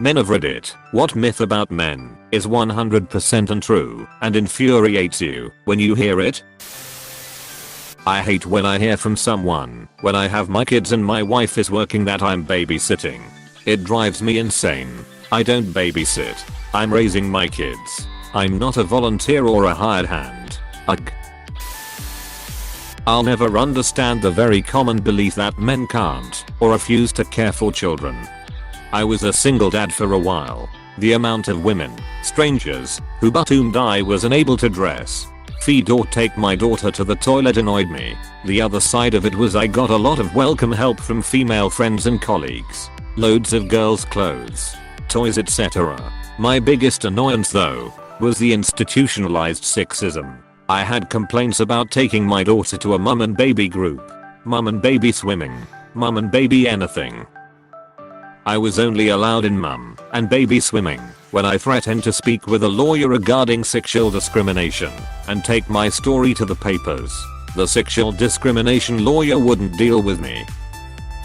Men of Reddit, what myth about men is 100% untrue and infuriates you when you hear it? I hate when I hear from someone when I have my kids and my wife is working that I'm babysitting. It drives me insane. I don't babysit. I'm raising my kids. I'm not a volunteer or a hired hand. Ugh. I'll never understand the very common belief that men can't or refuse to care for children. I was a single dad for a while. The amount of women, strangers, who but whom I was unable to dress, feed or take my daughter to the toilet annoyed me. The other side of it was I got a lot of welcome help from female friends and colleagues. Loads of girls' clothes, toys, etc. My biggest annoyance though was the institutionalized sexism. I had complaints about taking my daughter to a mum and baby group, mum and baby swimming, mum and baby anything. I was only allowed in mum and baby swimming when I threatened to speak with a lawyer regarding sexual discrimination and take my story to the papers. The sexual discrimination lawyer wouldn't deal with me.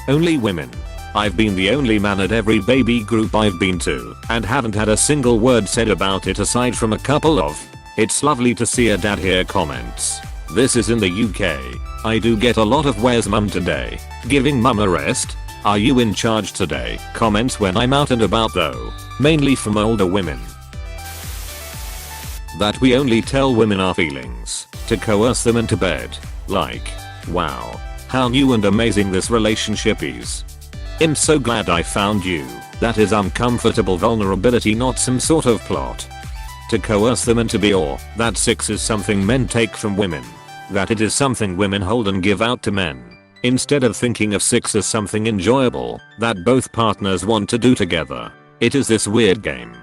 Only women. I've been the only man at every baby group I've been to and haven't had a single word said about it aside from a couple of "It's lovely to see a dad here" comments. This is in the UK. I do get a lot of "Where's mum today? Giving mum a rest? Are you in charge today?" comments when I'm out and about though, mainly from older women. That we only tell women our feelings to coerce them into bed. Like, wow, how new and amazing this relationship is. I'm so glad I found you. That is uncomfortable vulnerability, not some sort of plot. To coerce them into or that sex is something men take from women. That it is something women hold and give out to men. Instead of thinking of sex as something enjoyable that both partners want to do together. It is this weird game.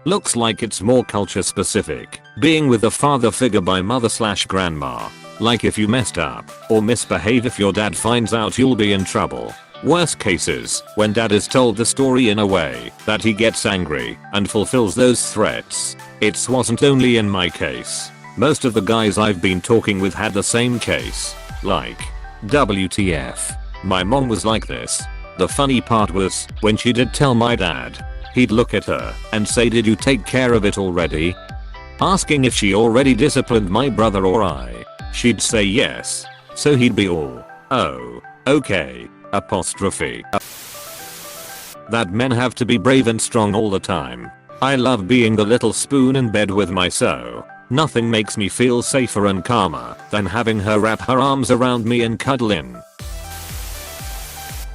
Looks like it's more culture specific, being with a father figure by mother/grandma. Like if you messed up or misbehave, if your dad finds out, you'll be in trouble. Worst cases, when dad is told the story in a way that he gets angry and fulfills those threats. It wasn't only in my case. Most of the guys I've been talking with had the same case. Like, WTF. My mom was like this. The funny part was, when she did tell my dad, he'd look at her and say, "Did you take care of it already?" Asking if she already disciplined my brother or I. She'd say yes. So he'd be all, "Oh, okay." Apostrophe. That men have to be brave and strong all the time. I love being the little spoon in bed with my so. Nothing makes me feel safer and calmer than having her wrap her arms around me and cuddle in.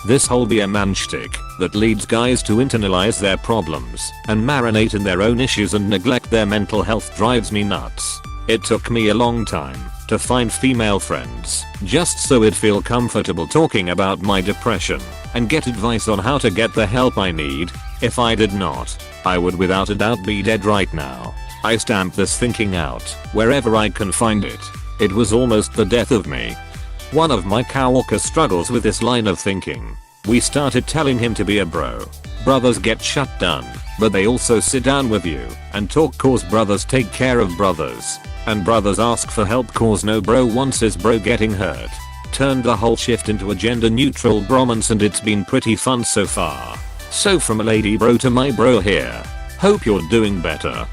This whole be a man shtick that leads guys to internalize their problems and marinate in their own issues and neglect their mental health drives me nuts. It took me a long time to find female friends just so I'd feel comfortable talking about my depression and get advice on how to get the help I need. If I did not, I would without a doubt be dead right now. I stamp this thinking out wherever I can find it. It was almost the death of me. One of my coworkers struggles with this line of thinking. We started telling him to be a bro. Brothers get shut down, but they also sit down with you and talk cause brothers take care of brothers. And brothers ask for help cause no bro wants his bro getting hurt. Turned the whole shift into a gender neutral bromance and it's been pretty fun so far. So from a lady bro to my bro here. Hope you're doing better.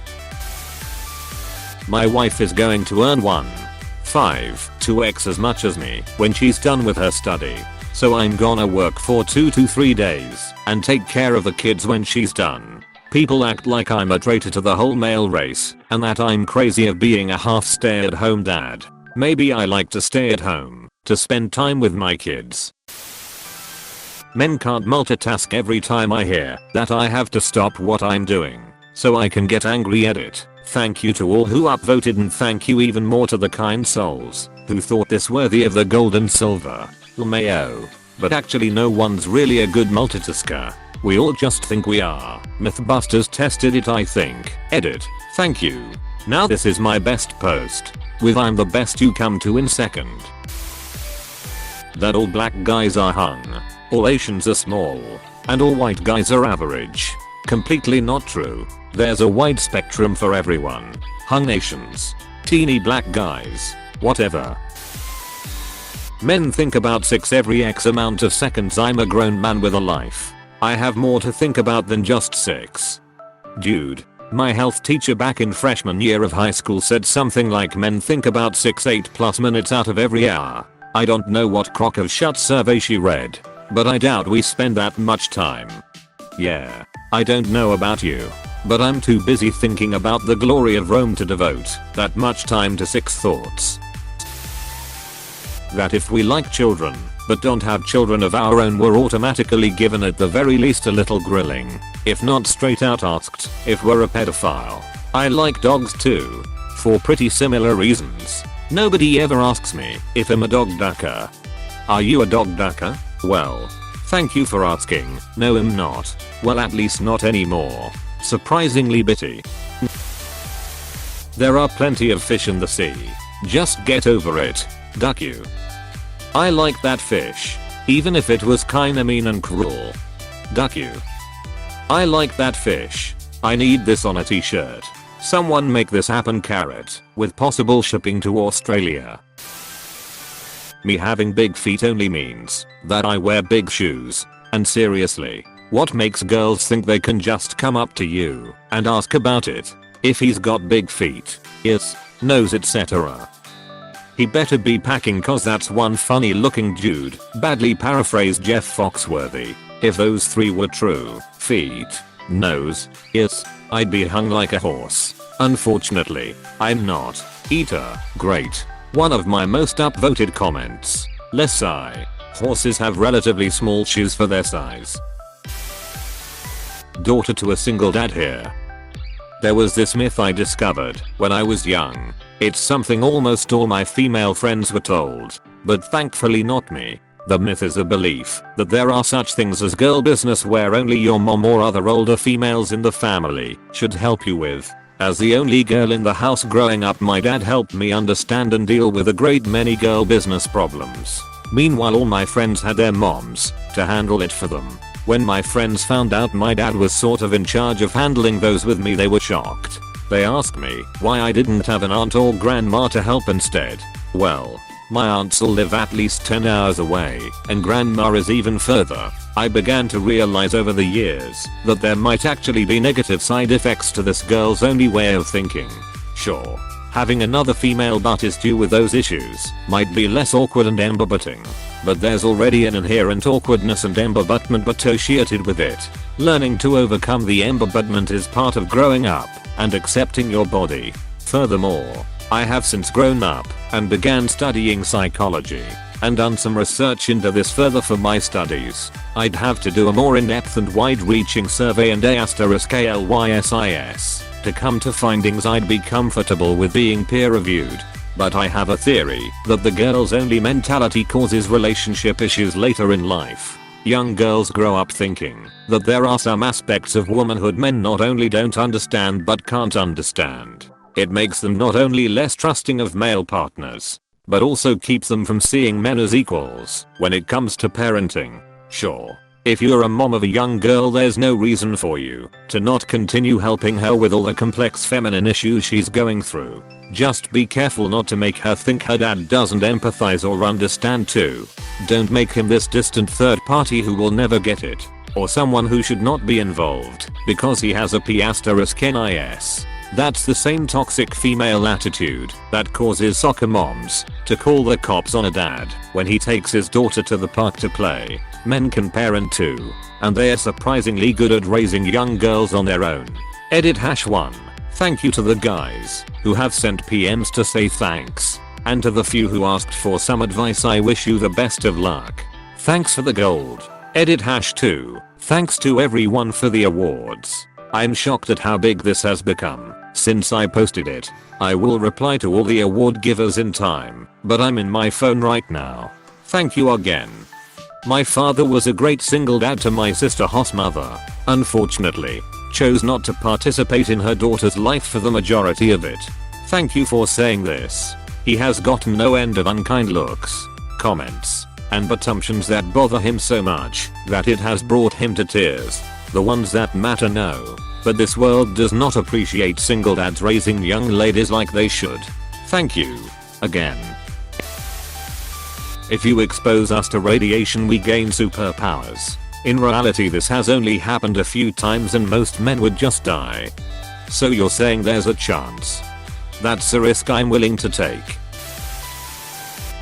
My wife is going to earn 1.5 as much as me when she's done with her study. So I'm gonna work for 2 to 3 days and take care of the kids when she's done. People act like I'm a traitor to the whole male race and that I'm crazy of being a half stay-at-home dad. Maybe I like to stay at home to spend time with my kids. Men can't multitask. Every time I hear that, I have to stop what I'm doing so I can get angry at it. Thank you to all who upvoted and thank you even more to the kind souls who thought this worthy of the gold and silver. LMAO. But actually no one's really a good multitasker. We all just think we are. Mythbusters tested it, I think. Edit. Thank you. Now this is my best post. With "I'm the best you come to" in second. That all black guys are hung. All Asians are small. And all white guys are average. Completely not true. There's a wide spectrum for everyone. Hung Asians. Teeny black guys. Whatever. Men think about sex every X amount of seconds. I'm a grown man with a life. I have more to think about than just 6. Dude. My health teacher back in freshman year of high school said something like men think about 6-8+ minutes out of every hour. I don't know what crock of shut survey she read, but I doubt we spend that much time. Yeah. I don't know about you, but I'm too busy thinking about the glory of Rome to devote that much time to 6 thoughts. That if we like children, but don't have children of our own, we're automatically given at the very least a little grilling, if not straight out asked if we're a pedophile. I like dogs too, for pretty similar reasons. Nobody ever asks me if I'm a dog ducker. Are you a dog ducker? Well, thank you for asking. No, I'm not. Well, at least not anymore. Surprisingly bitty. There are plenty of fish in the sea. Just get over it. Duck you. I like that fish, even if it was kinda mean and cruel. Duck you. I like that fish. I need this on a t-shirt. Someone make this happen, carrot, with possible shipping to Australia. Me having big feet only means that I wear big shoes. And seriously, what makes girls think they can just come up to you and ask about it? If he's got big feet, ears, nose, etc. He better be packing, cause that's one funny looking dude. Badly paraphrased Jeff Foxworthy. If those 3 were true, feet, nose, ears, I'd be hung like a horse. Unfortunately, I'm not. Eater, great. One of my most upvoted comments. Less sigh. Horses have relatively small shoes for their size. Daughter to a single dad here. There was this myth I discovered when I was young. It's something almost all my female friends were told, but thankfully not me. The myth is a belief that there are such things as girl business where only your mom or other older females in the family should help you with. As the only girl in the house growing up, my dad helped me understand and deal with a great many girl business problems. Meanwhile, all my friends had their moms to handle it for them. When my friends found out my dad was sort of in charge of handling those with me, they were shocked. They asked me why I didn't have an aunt or grandma to help instead. Well, my aunts all live at least 10 hours away, and grandma is even further. I began to realize over the years that there might actually be negative side effects to this girl's only way of thinking. Sure, having another female butt is due with those issues might be less awkward and embubbuting, but there's already an inherent awkwardness and embubbutment associated with it. Learning to overcome the embubbutment is part of growing up and accepting your body. Furthermore, I have since grown up and began studying psychology and done some research into this further for my studies. I'd have to do a more in-depth and wide-reaching survey and ASTERISKLYSIS to come to findings I'd be comfortable with being peer-reviewed. But I have a theory that the girl's only mentality causes relationship issues later in life. Young girls grow up thinking that there are some aspects of womanhood men not only don't understand but can't understand. It makes them not only less trusting of male partners, but also keeps them from seeing men as equals when it comes to parenting. Sure, if you're a mom of a young girl, there's no reason for you to not continue helping her with all the complex feminine issues she's going through. Just be careful not to make her think her dad doesn't empathize or understand too. Don't make him this distant third party who will never get it, or someone who should not be involved because he has a P***NIS. That's the same toxic female attitude that causes soccer moms to call the cops on a dad when he takes his daughter to the park to play. Men can parent too, and they are surprisingly good at raising young girls on their own. Edit #1. Thank you to the guys who have sent PMs to say thanks, and to the few who asked for some advice. I wish you the best of luck. Thanks for the gold. Edit #2. Thanks to everyone for the awards. I'm shocked at how big this has become since I posted it. I will reply to all the award givers in time, but I'm in my phone right now. Thank you again. My father was a great single dad to my sister Hoss mother. Unfortunately, chose not to participate in her daughter's life for the majority of it. Thank you for saying this. He has gotten no end of unkind looks, comments, and assumptions that bother him so much that it has brought him to tears. The ones that matter, no. But this world does not appreciate single dads raising young ladies like they should. Thank you. Again. If you expose us to radiation, we gain superpowers. In reality this has only happened a few times and most men would just die. So you're saying there's a chance? That's a risk I'm willing to take.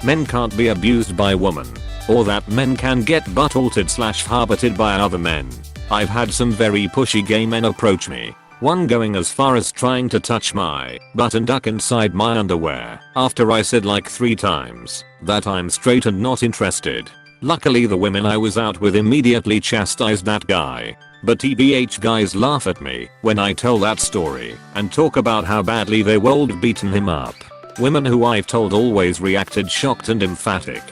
Men can't be abused by women. Or that men can get butt altered / harboted by other men. I've had some very pushy gay men approach me. One going as far as trying to touch my butt and duck inside my underwear after I said like 3 times that I'm straight and not interested. Luckily the women I was out with immediately chastised that guy. But TBH guys laugh at me when I tell that story and talk about how badly they would beaten him up. Women who I've told always reacted shocked and emphatic.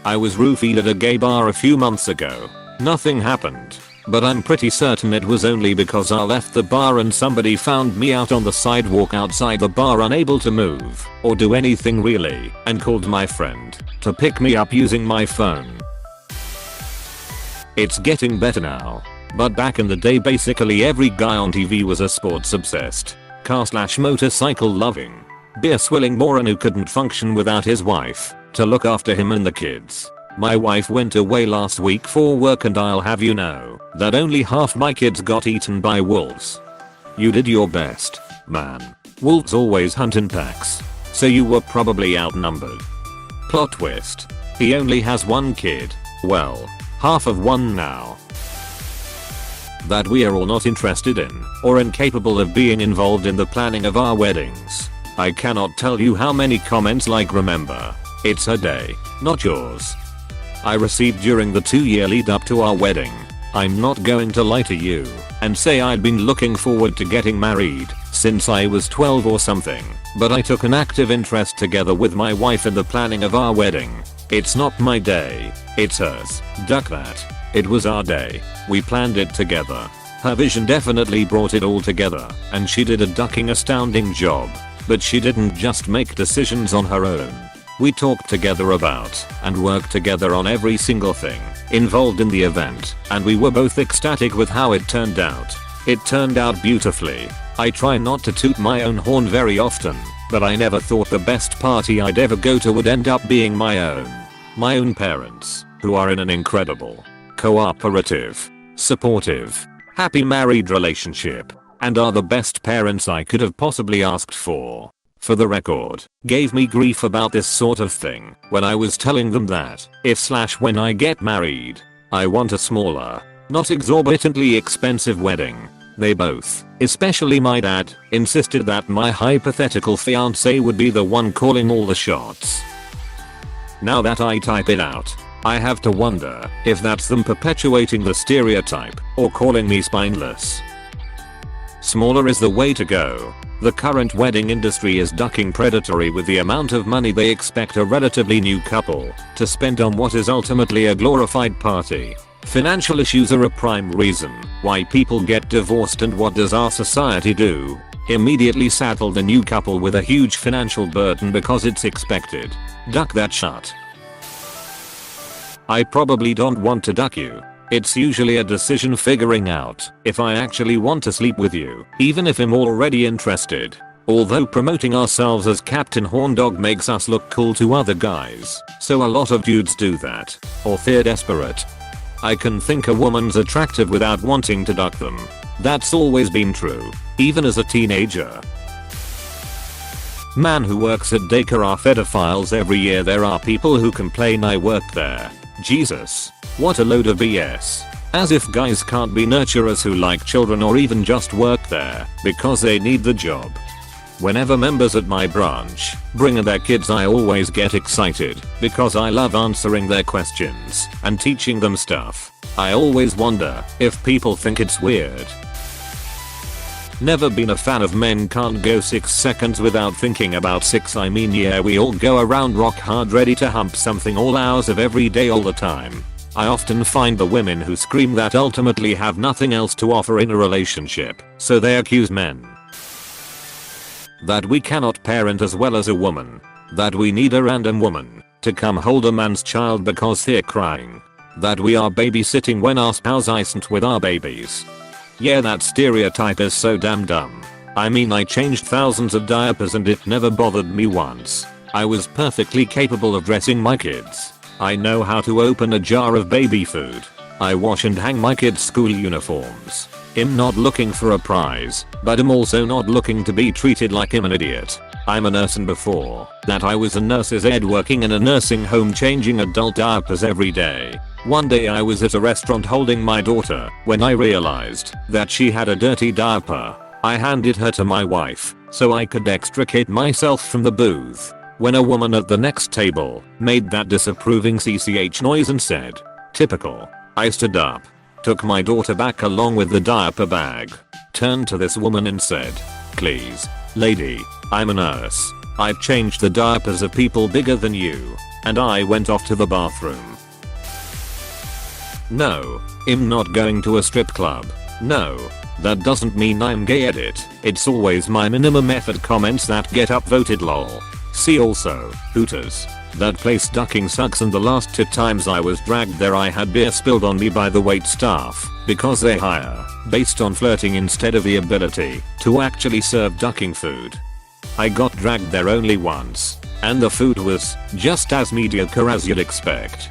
I was roofied at a gay bar a few months ago. Nothing happened. But I'm pretty certain it was only because I left the bar and somebody found me out on the sidewalk outside the bar unable to move or do anything really and called my friend to pick me up using my phone. It's getting better now. But back in the day basically every guy on TV was a sports obsessed, car / motorcycle loving, beer swilling moron who couldn't function without his wife to look after him and the kids. My wife went away last week for work and I'll have you know that only half my kids got eaten by wolves. You did your best, man. Wolves always hunt in packs. So you were probably outnumbered. Plot twist. He only has 1 kid. Well, half of one now. That we are all not interested in or incapable of being involved in the planning of our weddings. I cannot tell you how many comments like remember, it's her day, not yours. I received during the 2-year lead up to our wedding. I'm not going to lie to you and say I'd been looking forward to getting married since I was 12 or something, but I took an active interest together with my wife in the planning of our wedding. It's not my day, it's hers. Duck that. It was our day. We planned it together. Her vision definitely brought it all together and she did a ducking astounding job. But she didn't just make decisions on her own. We talked together about and worked together on every single thing involved in the event and we were both ecstatic with how it turned out. It turned out beautifully. I try not to toot my own horn very often, but I never thought the best party I'd ever go to would end up being my own. My own parents, who are in an incredible, cooperative, supportive, happy married relationship and are the best parents I could have possibly asked for. For the record, gave me grief about this sort of thing when I was telling them that if / when I get married, I want a smaller, not exorbitantly expensive wedding. They both, especially my dad, insisted that my hypothetical fiance would be the one calling all the shots. Now that I type it out, I have to wonder if that's them perpetuating the stereotype or calling me spineless. Smaller is the way to go. The current wedding industry is ducking predatory with the amount of money they expect a relatively new couple to spend on what is ultimately a glorified party. Financial issues are a prime reason why people get divorced, and what does our society do? Immediately saddle the new couple with a huge financial burden because it's expected. Duck that shut. I probably don't want to duck you. It's usually a decision figuring out if I actually want to sleep with you, even if I'm already interested. Although promoting ourselves as Captain Horndog makes us look cool to other guys, so a lot of dudes do that. Or they're desperate. I can think a woman's attractive without wanting to duck them. That's always been true, even as a teenager. Man who works at daycare are pedophiles every year. There are people who complain I work there. Jesus. What a load of BS. As if guys can't be nurturers who like children or even just work there because they need the job. Whenever members at my branch bring their kids, I always get excited because I love answering their questions and teaching them stuff. I always wonder if people think it's weird. Never been a fan of men can't go 6 seconds without thinking about sex. I mean, yeah, we all go around rock hard ready to hump something all hours of every day all the time. I often find the women who scream that ultimately have nothing else to offer in a relationship, so they accuse men that we cannot parent as well as a woman, that we need a random woman to come hold a man's child because they're crying, that we are babysitting when our spouse isn't with our babies. Yeah, that stereotype is so damn dumb. I mean, I changed thousands of diapers and it never bothered me once. I was perfectly capable of dressing my kids. I know how to open a jar of baby food. I wash and hang my kids' school uniforms. I'm not looking for a prize, but I'm also not looking to be treated like I'm an idiot. I'm a nurse, and before that I was a nurse's aide working in a nursing home changing adult diapers every day. One day I was at a restaurant holding my daughter when I realized that she had a dirty diaper. I handed her to my wife so I could extricate myself from the booth when a woman at the next table made that disapproving CCH noise and said, "Typical." I stood up, took my daughter back along with the diaper bag, turned to this woman and said, "Please, lady, I'm a nurse. I've changed the diapers of people bigger than you," and I went off to the bathroom. No, I'm not going to a strip club. No, that doesn't mean I'm gay. Edit. It's always my minimum effort comments that get upvoted lol. See also, Hooters. That place ducking sucks, and the last 2 times I was dragged there I had beer spilled on me by the wait staff because they hire based on flirting instead of the ability to actually serve ducking food. I got dragged there only once, and the food was just as mediocre as you'd expect.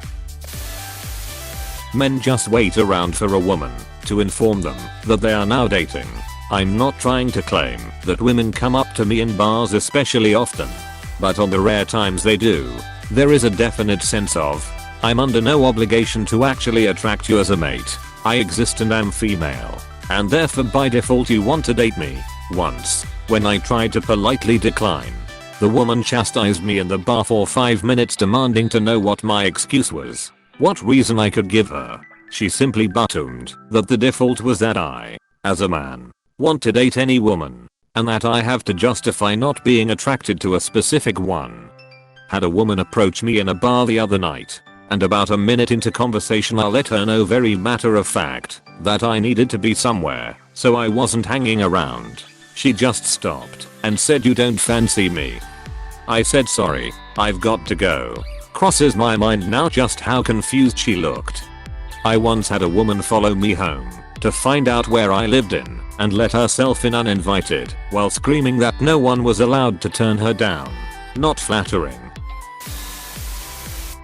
Men just wait around for a woman to inform them that they are now dating. I'm not trying to claim that women come up to me in bars especially often, but on the rare times they do, there is a definite sense of, I'm under no obligation to actually attract you as a mate. I exist and am female, and therefore by default you want to date me. Once, when I tried to politely decline, the woman chastised me in the bar for 5 minutes demanding to know what my excuse was, what reason I could give her. She simply buttoned that the default was that I, as a man, want to date any woman, and that I have to justify not being attracted to a specific one. Had a woman approach me in a bar the other night, and about a minute into conversation I let her know very matter of fact that I needed to be somewhere, so I wasn't hanging around. She just stopped and said, "You don't fancy me?" I said, "Sorry, I've got to go." Crosses my mind now just how confused she looked. I once had a woman follow me home to find out where I lived in and let herself in uninvited while screaming that no one was allowed to turn her down. Not flattering.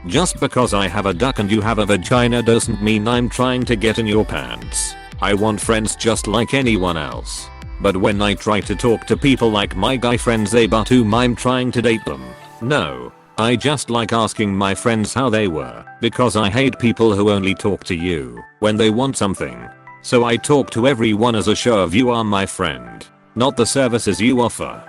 Just because I have a duck and you have a vagina doesn't mean I'm trying to get in your pants. I want friends just like anyone else. But when I try to talk to people like my guy friends they assume I'm trying to date them. No, I just like asking my friends how they were because I hate people who only talk to you when they want something. So I talk to everyone as a show of you are my friend, not the services you offer.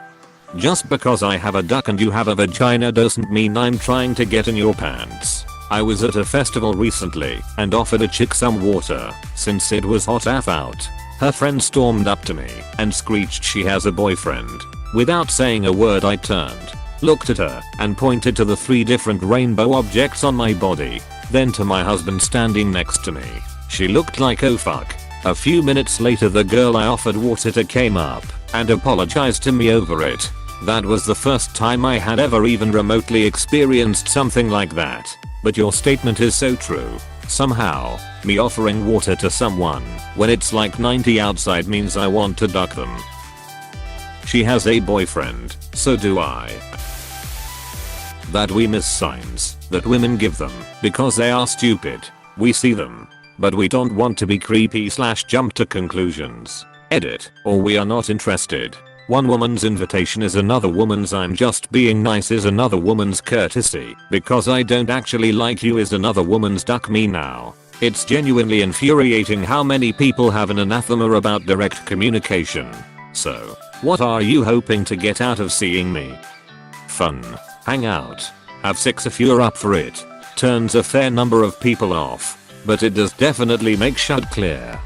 Just because I have a duck and you have a vagina doesn't mean I'm trying to get in your pants. I was at a festival recently and offered a chick some water since it was hot AF out. Her friend stormed up to me and screeched she has a boyfriend. Without saying a word I turned, looked at her and pointed to the 3 different rainbow objects on my body, then to my husband standing next to me. She looked like oh fuck. A few minutes later the girl I offered water to came up and apologized to me over it. That was the first time I had ever even remotely experienced something like that. But your statement is so true. Somehow, me offering water to someone when it's like 90 outside means I want to duck them. She has a boyfriend, so do I. That we miss signs that women give them because they are stupid. We see them, but we don't want to be creepy / jump to conclusions. Edit, or we are not interested. One woman's invitation is another woman's I'm just being nice is another woman's courtesy because I don't actually like you is another woman's duck me now. It's genuinely infuriating how many people have an anathema about direct communication. So, what are you hoping to get out of seeing me? Fun. Hang out. Have sex if you're up for it. Turns a fair number of people off, but it does definitely make shit clear.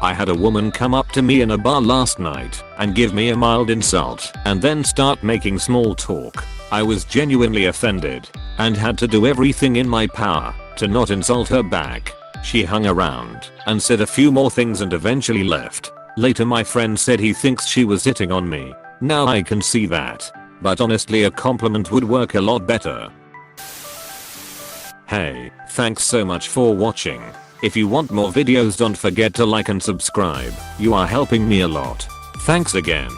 I had a woman come up to me in a bar last night and give me a mild insult and then start making small talk. I was genuinely offended and had to do everything in my power to not insult her back. She hung around and said a few more things and eventually left. Later my friend said he thinks she was hitting on me. Now I can see that, but honestly a compliment would work a lot better. Hey, thanks so much for watching. If you want more videos don't forget to like and subscribe. You are helping me a lot. Thanks again.